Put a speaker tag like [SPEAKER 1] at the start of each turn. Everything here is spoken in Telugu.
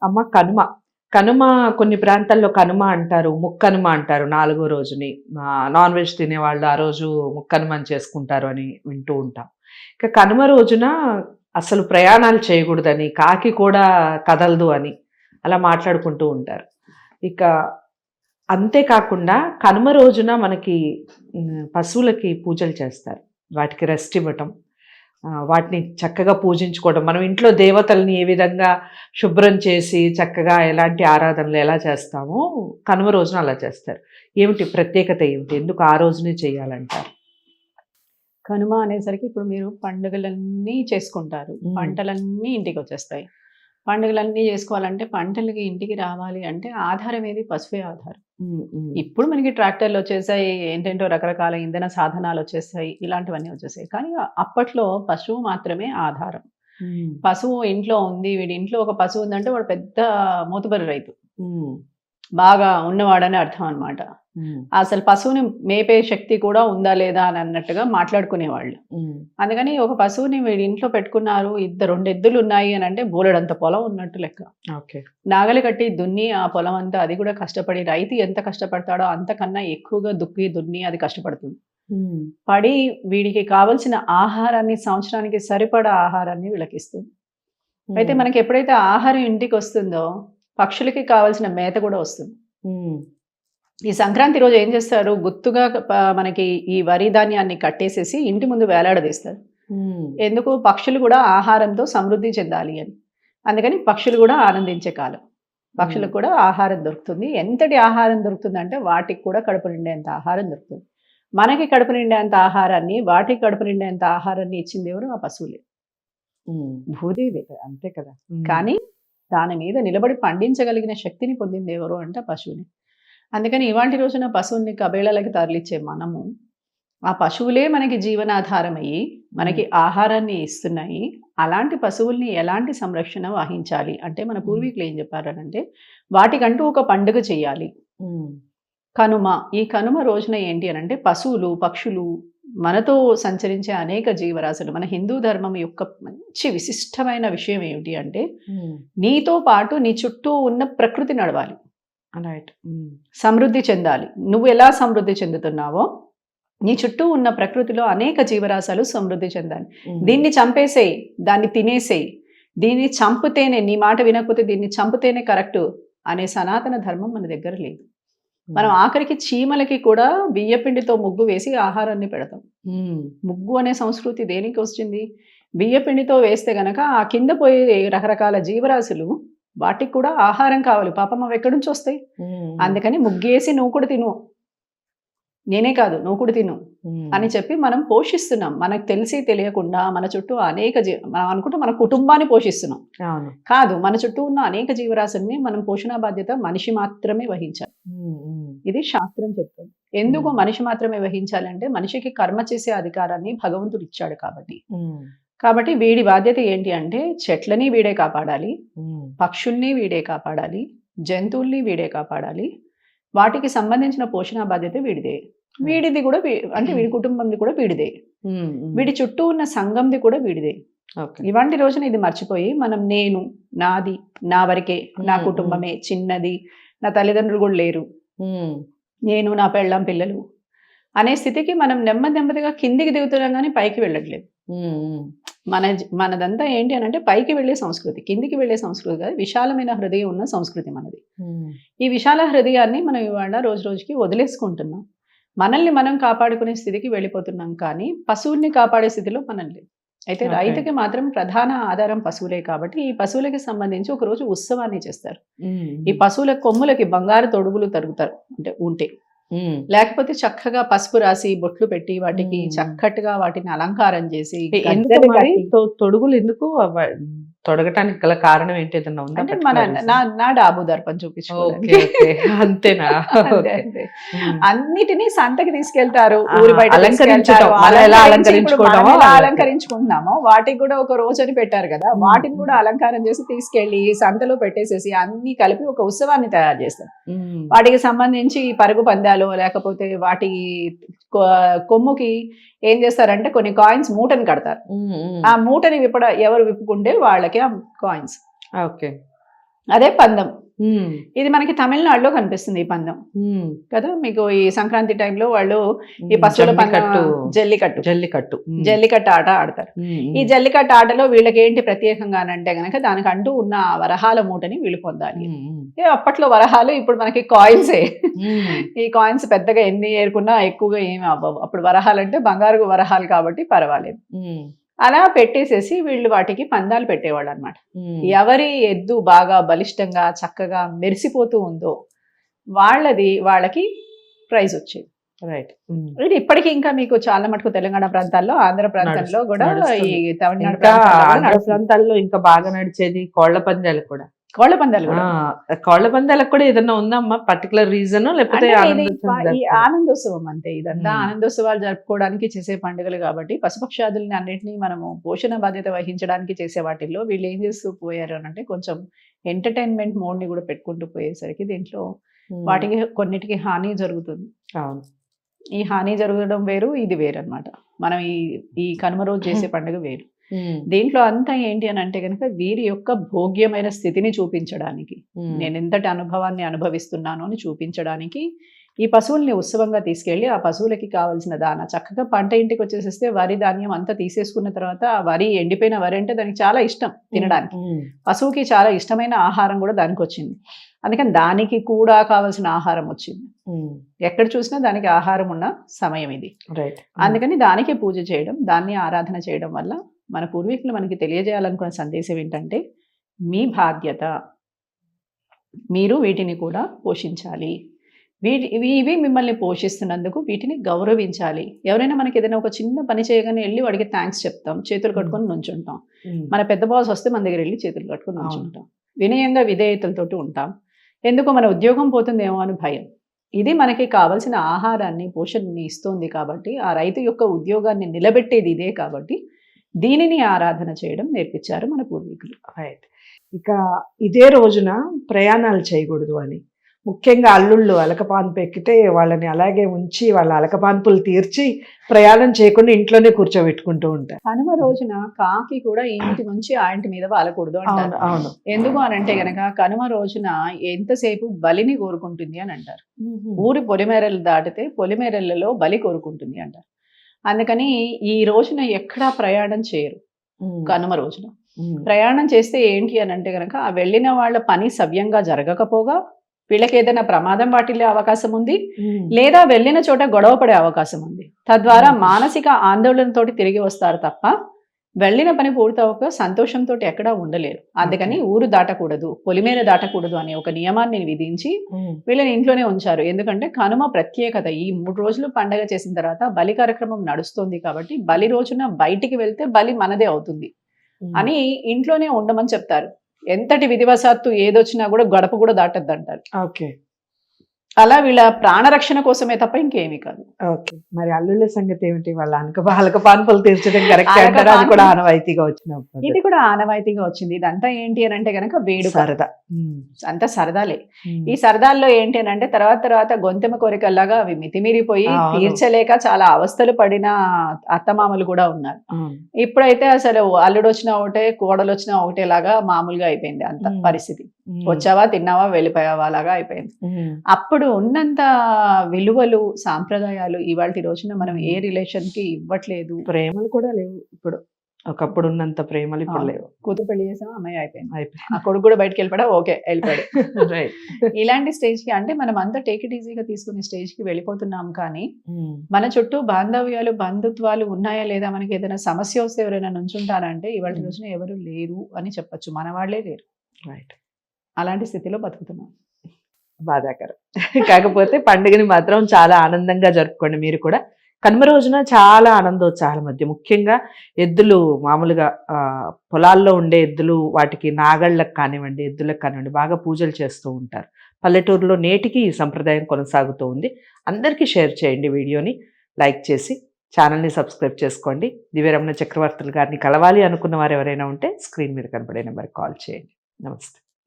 [SPEAKER 1] అమ్మ కనుమ. కనుమ కొన్ని ప్రాంతాల్లో కనుమ అంటారు. ముక్కనుమ అంటారు 4గో రోజుని. నాన్ వెజ్ తినేవాళ్ళు ఆ రోజు ముక్కనుమని చేసుకుంటారు అని వింటూ ఉంటాం. ఇక కనుమ రోజున అసలు ప్రయాణాలు చేయకూడదని, కాకి కూడా కదలదు అని అలా మాట్లాడుకుంటూ ఉంటారు. ఇక అంతే కాకుండా కనుమ రోజున మనకి పశువులకి పూజలు చేస్తారు. వాటికి రెస్ట్ ఇవ్వటం. వాటిని చక్కగా పూజించుకోవడం. మనం ఇంట్లో దేవతల్ని ఏ విధంగా శుభ్రం చేసి చక్కగా ఎలాంటి ఆరాధనలు ఎలా చేస్తామో కనుమ రోజున అలా చేస్తారు. ఏమిటి ప్రత్యేకత ఏమిటి? ఎందుకు ఆ రోజునే చేయాలంటారు?
[SPEAKER 2] కనుమ అనేసరికి ఇప్పుడు మీరు పండుగలన్నీ చేసుకుంటారు. పంటలన్నీ ఇంటికొచ్చేస్తాయి. పండుగలన్నీ చేసుకోవాలంటే పంటలకి ఇంటికి రావాలి అంటే ఆధారం ఏది? పశువే ఆధారం. ఇప్పుడు మనకి ట్రాక్టర్‌లొచ్చేసాయి. ఏంటేంటో రకరకాల ఇంధన సాధనాలొచ్చేసాయి. ఇలాంటివన్నీ వచ్చేసాయి. కానీ అప్పట్లో పశువు మాత్రమే ఆధారం. పశువు ఇంట్లో ఉంది. వీడి ఇంట్లో ఒక పశువు ఉందంటే వాడు పెద్ద మోతుబరి రైతు. బాగా ఉన్నవాడని అర్థం అన్నమాట. అసలు పశువుని మేపే శక్తి కూడా ఉందా లేదా అని అన్నట్టుగా మాట్లాడుకునేవాళ్ళు. అందుకని ఒక పశువుని వీడి ఇంట్లో పెట్టుకున్నారు. 2 ఎద్దులు ఉన్నాయి అని అంటే బోలెడంత పొలం ఉన్నట్టు లెక్క.
[SPEAKER 1] ఓకే.
[SPEAKER 2] నాగలి కట్టి దున్ని ఆ పొలం అంతా, అది కూడా కష్టపడి, రైతు ఎంత కష్టపడతాడో అంతకన్నా ఎక్కువగా దుక్కి దున్ని అది కష్టపడుతుంది. పడి వీడికి కావలసిన ఆహారాన్ని, సంవత్సరానికి సరిపడా ఆహారాన్ని వీళ్ళకిస్తుంది. అయితే మనకి ఎప్పుడైతే ఆహారం ఇంటికి వస్తుందో పక్షులకి కావాల్సిన మేత కూడా వస్తుంది. ఈ సంక్రాంతి రోజు ఏం చేస్తారు? గుత్తుగా మనకి ఈ వరి ధాన్యాన్ని కట్టేసేసి ఇంటి ముందు వేలాడదీస్తారు. ఎందుకు? పక్షులు కూడా ఆహారంతో సమృద్ధి చెందాలి అని. అందుకని పక్షులు కూడా ఆనందించే కాలం. పక్షులకు కూడా ఆహారం దొరుకుతుంది. ఎంతటి ఆహారం దొరుకుతుందంటే వాటికి కూడా కడుపు నిండేంత ఆహారం దొరుకుతుంది. మనకి కడుపు నిండేంత ఆహారాన్ని, వాటికి కడుపు నిండేంత ఆహారాన్ని ఇచ్చింది ఎవరు? ఆ పశువులే. భూదేవి.
[SPEAKER 1] అంతే కదా.
[SPEAKER 2] కానీ దాని మీద నిలబడి పండించగలిగిన శక్తిని పొందింది ఎవరు అంటే పశువుని. అందుకని ఇవాంటి రోజున పశువుల్ని కబేళాలకి తరలిచ్చే మనము, ఆ పశువులే మనకి జీవనాధారమయ్యి మనకి ఆహారాన్ని ఇస్తున్నాయి. అలాంటి పశువుల్ని ఎలాంటి సంరక్షణ వహించాలి అంటే మన పూర్వీకులు ఏం చెప్పారనంటే వాటికంటూ ఒక పండుగ చెయ్యాలి. కనుమ. ఈ కనుమ రోజున ఏంటి అనంటే పశువులు, పక్షులు, మనతో సంచరించే అనేక జీవరాశులు, మన హిందూ ధర్మం యొక్క మంచి విశిష్టమైన విషయం ఏమిటి అంటే నీతో పాటు నీ చుట్టూ ఉన్న ప్రకృతి నడవాలి. సమృద్ధి చెందాలి. నువ్వు ఎలా సమృద్ధి చెందుతున్నావో నీ చుట్టూ ఉన్న ప్రకృతిలో అనేక జీవరాశాలు సమృద్ధి చెందాలి. దీన్ని చంపేసేయి, దాన్ని తినేసేయి, దీన్ని చంపితేనే, నీ మాట వినకపోతే దీన్ని చంపితేనే కరెక్ట్ అనే సనాతన ధర్మం మన దగ్గర లేదు. మనం ఆఖరికి చీమలకి కూడా బియ్యపిండితో ముగ్గు వేసి ఆహారాన్ని పెడతాం. ముగ్గు అనే సంస్కృతి దేనికి వచ్చింది? బియ్యపిండితో వేస్తే గనక ఆ కింద పోయే రకరకాల జీవరాశులు వాటికి కూడా ఆహారం కావాలి. పాపం అవి ఎక్కడి నుంచి వస్తాయి? అందుకని ముగ్గేసి నువ్వు కూడా తిను, నేనే కాదు నువ్వు కూడా తిను అని చెప్పి మనం పోషిస్తున్నాం. మనకు తెలిసి తెలియకుండా మన చుట్టూ అనేక మనం అనుకుంటే మన కుటుంబాన్ని పోషిస్తున్నాం. కాదు, మన చుట్టూ ఉన్న అనేక జీవరాశుల్ని మనం పోషణ బాధ్యత మనిషి మాత్రమే వహించాలి. ఇది శాస్త్రం చెప్తుంది. ఎందుకు మనిషి మాత్రమే వహించాలి అంటే మనిషికి కర్మ చేసే అధికారాన్ని భగవంతుడు ఇచ్చాడు కాబట్టి. కాబట్టి వీడి బాధ్యత ఏంటి అంటే చెట్లని వీడే కాపాడాలి, పక్షుల్ని వీడే కాపాడాలి, జంతువుల్ని వీడే కాపాడాలి. వాటికి సంబంధించిన పోషణ బాధ్యత వీడిదే. వీడిది కూడా అంటే వీడి కుటుంబంది కూడా వీడిదే. వీడి చుట్టూ ఉన్న సంఘంది కూడా వీడిదే. ఇవాంటి రోజున ఇది మర్చిపోయి మనం నేను, నాది, నా వరకే, నా కుటుంబమే చిన్నది, నా తల్లిదండ్రులు కూడా లేరు, నేను, నా పెళ్ళాం, పిల్లలు అనే స్థితికి మనం నెమ్మదిగా కిందికి దిగుతున్నాం కానీ పైకి వెళ్ళట్లేదు. మనదంతా ఏంటి అని అంటే పైకి వెళ్ళే సంస్కృతి, కిందికి వెళ్ళే సంస్కృతి కాదు, విశాలమైన హృదయం ఉన్న సంస్కృతి మనది. ఈ విశాల హృదయాన్ని మనం ఇవాళ రోజు రోజుకి వదిలేసుకుంటున్నాం. మనల్ని మనం కాపాడుకునే స్థితికి వెళ్ళిపోతున్నాం కానీ పశువుల్ని కాపాడే స్థితిలో మనం లేదు. అయితే రైతుకి మాత్రం ప్రధాన ఆధారం పశువులే కాబట్టి ఈ పశువులకి సంబంధించి ఒక రోజు ఉత్సవాన్ని చేస్తారు. ఈ పశువుల కొమ్ములకి బంగారు తొడుగులు తరుగుతారు అంటే ఉంటే, లేకపోతే చక్కగా పసుపు రాసి బొట్లు పెట్టి వాటికి చక్కటిగా వాటిని అలంకారం చేసి.
[SPEAKER 1] తొడుగులు ఎందుకు తొడగటానికి గల కారణం ఏంటి? ఏదన్నా ఉందా?
[SPEAKER 2] అంటే నా డాబు దర్పం చూపించుకోవడానికి.
[SPEAKER 1] అంతేనా?
[SPEAKER 2] అన్నిటినీ సంతకి తీసుకెళ్తారు, ఊరి బయట అలంకరించుకుంటున్నామో వాటికి కూడా ఒక రోజు అని పెట్టారు కదా, వాటిని కూడా అలంకారం చేసి తీసుకెళ్లి సంతలో పెట్టేసేసి అన్ని కలిపి ఒక ఉత్సవాన్ని తయారు చేస్తారు. వాటికి సంబంధించి పరుగు పందాలు, లేకపోతే వాటి కొమ్ముకి ఏం చేస్తారంటే కొన్ని కాయిన్స్ మూటని కడతారు. ఆ మూటని ఎవరు విప్పుకుంటే వాళ్ళకి ఆ కాయిన్స్.
[SPEAKER 1] ఓకే.
[SPEAKER 2] అదే పందెం. ఇది మనకి తమిళనాడులో కనిపిస్తుంది ఈ పందెం కదా. మీకు ఈ సంక్రాంతి టైంలో వాళ్ళు ఈ పశువుల జల్లికట్టు ఆట ఆడతారు. ఈ జల్లికట్టు ఆటలో వీళ్ళకి ఏంటి ప్రత్యేకంగా అంటే గనక దానికి అంటూ ఉన్న వరహాల మూటని వీళ్ళు పొందాలి. అప్పట్లో వరహాలు, ఇప్పుడు మనకి కాయిన్సే. ఈ కాయిన్స్ పెద్దగా ఎన్ని ఏరుకున్నా ఎక్కువగా ఏమి అవ్వవు. అప్పుడు వరహాలు అంటే బంగారు వరహాలు కాబట్టి పర్వాలేదు. అలా పెట్టేసేసి వీళ్ళు వాటికి పందాలు పెట్టేవాళ్ళు అనమాట. ఎవరి ఎద్దు బాగా బలిష్టంగా చక్కగా మెరిసిపోతూ ఉందో వాళ్ళకి ప్రైజ్ వచ్చేది.
[SPEAKER 1] రైట్.
[SPEAKER 2] ఇది ఇప్పటికీ ఇంకా మీకు చాలా మటుకు తెలంగాణ ప్రాంతాల్లో, ఆంధ్ర ప్రాంతంలో కూడా, ఈ తమిళనాడు
[SPEAKER 1] ప్రాంతాల్లో ఇంకా బాగా నడిచేది కోళ్ల పందాలు కూడా.
[SPEAKER 2] కోళ్ల పందాలు
[SPEAKER 1] కోళ్ల పందాలకు కూడా ఏదన్నా ఉందమ్మా పర్టికులర్ రీజన్, లేకపోతే
[SPEAKER 2] ఈ ఆనందోత్సవం అంతే. ఇదంతా ఆనందోత్సవాలు జరుపుకోవడానికి చేసే పండుగలు కాబట్టి పశుపక్షాదుల్ని అన్నింటినీ మనము పోషణ బాధ్యత వహించడానికి చేసే వాటిల్లో వీళ్ళు ఏం చేస్తూ పోయారు అని అంటే కొంచెం ఎంటర్టైన్మెంట్ మోడ్ ని కూడా పెట్టుకుంటూ పోయేసరికి దీంట్లో వాటికి కొన్నిటికి హాని జరుగుతుంది. ఈ హాని జరగడం వేరు, ఇది వేరు అనమాట. మనం ఈ కనుమ రోజు చేసే పండుగ వేరు. దీంట్లో అంతా ఏంటి అని అంటే కనుక వీరి యొక్క భోగ్యమైన స్థితిని చూపించడానికి, నేను ఎంతటి అనుభవాన్ని అనుభవిస్తున్నాను అని చూపించడానికి ఈ పశువుల్ని ఉత్సవంగా తీసుకెళ్లి ఆ పశువులకి కావాల్సిన దాన చక్కగా పంట ఇంటికి వచ్చేసేస్తే వరి ధాన్యం అంతా తీసేసుకున్న తర్వాత ఆ వరి, ఎండిపోయిన వరి అంటే దానికి చాలా ఇష్టం తినడానికి. పశువుకి చాలా ఇష్టమైన ఆహారం కూడా దానికి వచ్చింది. అందుకని దానికి కూడా కావాల్సిన ఆహారం వచ్చింది. ఎక్కడ చూసినా దానికి ఆహారం ఉన్న సమయం ఇది. అందుకని దానికి పూజ చేయడం, దాన్ని ఆరాధన చేయడం వల్ల మన పూర్వీకులు మనకి తెలియజేయాలనుకున్న సందేశం ఏంటంటే, మీ బాధ్యత, మీరు వీటిని కూడా పోషించాలి. ఇవి మిమ్మల్ని పోషిస్తున్నందుకు వీటిని గౌరవించాలి. ఎవరైనా మనకి ఏదైనా ఒక చిన్న పని చేయగానే వెళ్ళి వాడికి థ్యాంక్స్ చెప్తాం, చేతులు కట్టుకొని నుంచుంటాం. మన పెద్ద బాస్ వస్తే మన దగ్గర వెళ్ళి చేతులు కట్టుకొని నుంచుంటాం. వినయంగా విధేయతలతోటి ఉంటాం. ఎందుకో మన ఉద్యోగం పోతుందేమో అని భయం. ఇది మనకి కావాల్సిన ఆహారాన్ని, పోషణని ఇస్తుంది కాబట్టి, ఆ రైతు యొక్క ఉద్యోగాన్ని నిలబెట్టేది ఇదే కాబట్టి దీనిని ఆరాధన చేయడం నేర్పించారు మన పూర్వీకులు.
[SPEAKER 1] రైట్. ఇక ఇదే రోజున ప్రయాణాలు చేయకూడదు అని, ముఖ్యంగా అల్లుళ్ళు అలకపాన్పు ఎక్కితే వాళ్ళని అలాగే ఉంచి వాళ్ళ అలకపాన్పులు తీర్చి ప్రయాణం చేయకుండా ఇంట్లోనే కూర్చోబెట్టుకుంటూ ఉంటారు.
[SPEAKER 2] కనుమ రోజున కాకి కూడా ఇంటి నుంచి ఆ ఇంటి మీద వాలకూడదు అంటారు.
[SPEAKER 1] అవును.
[SPEAKER 2] ఎందుకు అని అంటే గనక కనుమ రోజున ఎంతసేపు బలిని కోరుకుంటుంది అని అంటారు. ఊరి పొలిమేరలు దాటితే పొలిమేరలలో బలి కోరుకుంటుంది అంటారు. అందుకని ఈ రోజున ఎక్కడా ప్రయాణం చేయరు. కనుమ రోజున ప్రయాణం చేస్తే ఏంటి అని అంటే గనక ఆ వెళ్ళిన వాళ్ళ పని సవ్యంగా జరగకపోగా వీళ్ళకి ఏదైనా ప్రమాదం వాటిల్లే అవకాశం ఉంది, లేదా వెళ్ళిన చోట గొడవ పడే అవకాశం ఉంది. తద్వారా మానసిక ఆందోళనతోటి తిరిగి వస్తారు తప్ప వెళ్ళిన పని పూర్తవక సంతోషంతో ఎక్కడా ఉండలేరు. అందుకని ఊరు దాటకూడదు, పొలిమేర దాటకూడదు అనే ఒక నియమాన్ని విధించి వీళ్ళని ఇంట్లోనే ఉంచారు. ఎందుకంటే కనుమ ప్రత్యేకత, ఈ 3 రోజులు పండగ చేసిన తర్వాత బలి కార్యక్రమం నడుస్తుంది కాబట్టి బలి రోజున బయటికి వెళ్తే బలి మనదే అవుతుంది అని ఇంట్లోనే ఉండమని చెప్తారు. ఎంతటి విధివశాత్తు ఏదొచ్చినా కూడా గడప కూడా దాటద్దు అంటారు.
[SPEAKER 1] ఓకే.
[SPEAKER 2] అలా వీళ్ళ ప్రాణరక్షణ కోసమే తప్ప ఇంకేమీ కాదు.
[SPEAKER 1] ఓకే. మరి అల్లుళ్ళ సంగతి ఏమిటి? వాళ్ళ అలకపాన్పులు తీర్చడం కరెక్ట్ అంటారా? అది కూడా ఆనవాయితీగా వచ్చినప్పుడు.
[SPEAKER 2] ఇది కూడా ఆనవాయితీగా వచ్చింది. ఇదంతా ఏంటి అని అంటే గనక వేడుక,
[SPEAKER 1] సరదా,
[SPEAKER 2] అంతా సరదాలే. ఈ సరదాల్లో ఏంటి అని అంటే తర్వాత గొంతెమ కోరికల్లాగా అవి మితిమీరిపోయి తీర్చలేక చాలా అవస్థలు పడిన అత్తమామలు కూడా ఉన్నారు. ఇప్పుడైతే అసలు అల్లుడు వచ్చినా ఒకటే, కోడలు వచ్చినా ఒకటేలాగా మామూలుగా అయిపోయింది అంత పరిస్థితి. వచ్చావా, తిన్నావా, వెళ్ళిపోయావా లాగా అయిపోయింది. అప్పుడు ఉన్నంత విలువలు, సాంప్రదాయాలు ఇవాళ రోజున మనం ఏ రిలేషన్ కి ఇవ్వట్లేదు.
[SPEAKER 1] ప్రేమలు కూడా లేవు ఇప్పుడు. ఒకప్పుడు ఉన్నంత ప్రేమలు ఇప్పుడు లేవు.
[SPEAKER 2] కూతురు పెళ్లి చేసాం, అమ్మాయి అయిపోయింది. ఆ కొడుకు కూడా బయటకు వెళ్ళిపోయా, ఓకే వెళ్ళిపోయాడు. ఇలాంటి స్టేజ్ కి అంటే మనం అంతా టేక్ ఇట్ ఈజీగా తీసుకునే స్టేజ్ కి వెళ్ళిపోతున్నాం. కానీ మన చుట్టూ బాంధవ్యాలు, బంధుత్వాలు ఉన్నాయా లేదా, మనకి ఏదైనా సమస్య వస్తే ఎవరైనా నుంచుంటారంటే ఇవాళ రోజున ఎవరు లేరు అని చెప్పచ్చు. మన వాళ్ళే లేరు.
[SPEAKER 1] రైట్.
[SPEAKER 2] అలాంటి స్థితిలో బతుకుతున్నాం.
[SPEAKER 1] బాధాకరం. కాకపోతే పండుగని మాత్రం చాలా ఆనందంగా జరుపుకోండి. మీరు కూడా కనుమ రోజున చాలా ఆనందోత్సాహాల మధ్య, ముఖ్యంగా ఎద్దులు మామూలుగా పొలాల్లో ఉండే ఎద్దులు, వాటికి నాగళ్ళకు కానివ్వండి, ఎద్దులకు కానివ్వండి, బాగా పూజలు చేస్తూ ఉంటారు. పల్లెటూరులో నేటికి ఈ సంప్రదాయం కొనసాగుతూ ఉంది. అందరికీ షేర్ చేయండి, వీడియోని లైక్ చేసి ఛానల్ని సబ్స్క్రైబ్ చేసుకోండి. దివ్యరమణ చక్రవర్తులు గారిని కలవాలి అనుకున్న వారు ఎవరైనా ఉంటే స్క్రీన్ మీద కనబడే నెంబర్కి కాల్ చేయండి. నమస్తే.